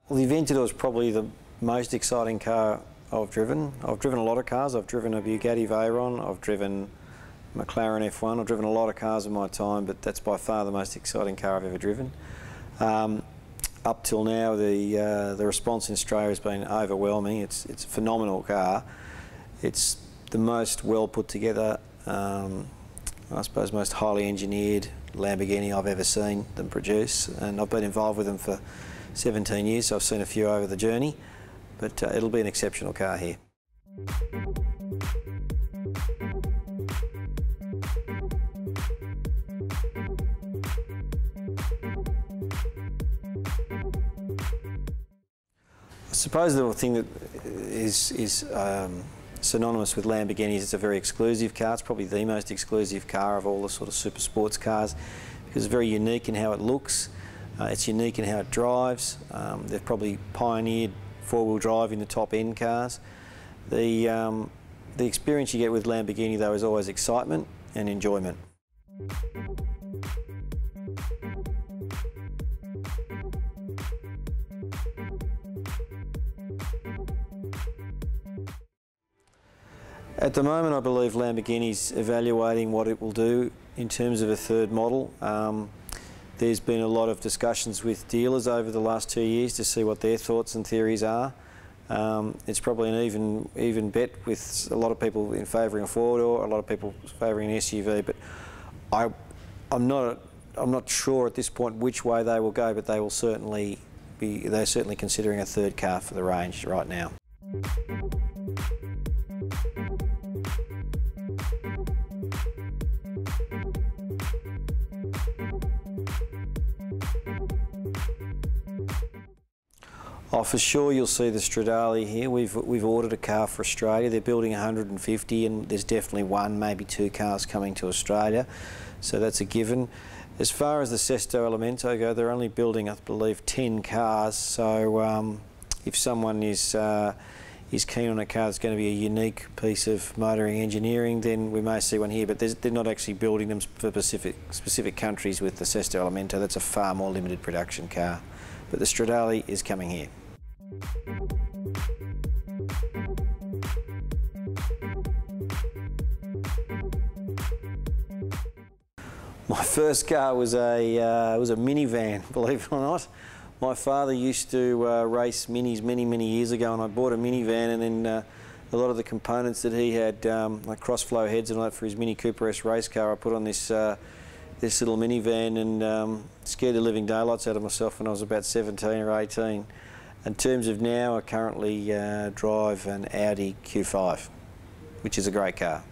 Well, the Aventador is probably the most exciting car I've driven. I've driven a lot of cars. I've driven a Bugatti Veyron, I've driven McLaren F1, I've driven a lot of cars in my time, but that's by far the most exciting car I've ever driven. Up till now, the response in Australia has been overwhelming. It's a phenomenal car. It's the most well put together, I suppose most highly engineered Lamborghini I've ever seen them produce, and I've been involved with them for 17 years, so I've seen a few over the journey, but it'll be an exceptional car here. I suppose the thing that is synonymous with Lamborghini is it's a very exclusive car. It's probably the most exclusive car of all the sort of super sports cars because it's very unique in how it looks. It's unique in how it drives. They've probably pioneered four-wheel drive in the top-end cars. The experience you get with Lamborghini, though, is always excitement and enjoyment. At the moment, I believe Lamborghini's evaluating what it will do in terms of a third model. There's been a lot of discussions with dealers over the last 2 years to see what their thoughts and theories are. It's probably an even bet with a lot of people in favouring a four-door, a lot of people favouring an SUV. But I'm not sure at this point which way they will go, but they will certainly they're certainly considering a third car for the range right now. Oh, for sure you'll see the Stradale here. We've ordered a car for Australia. They're building 150 and there's definitely one, maybe two cars coming to Australia. So that's a given. As far as the Sesto Elemento go, they're only building, I believe, 10 cars. So if someone is keen on a car that's going to be a unique piece of motoring engineering, then we may see one here. But they're not actually building them for specific countries with the Sesto Elemento. That's a far more limited production car. But the Stradale is coming here. My first car was a minivan, believe it or not. My father used to race minis many years ago, and I bought a minivan, and then a lot of the components that he had, like cross-flow heads and all that for his Mini Cooper S race car, I put on this little minivan and scared the living daylights out of myself when I was about 17 or 18. In terms of now, I currently drive an Audi Q5, which is a great car.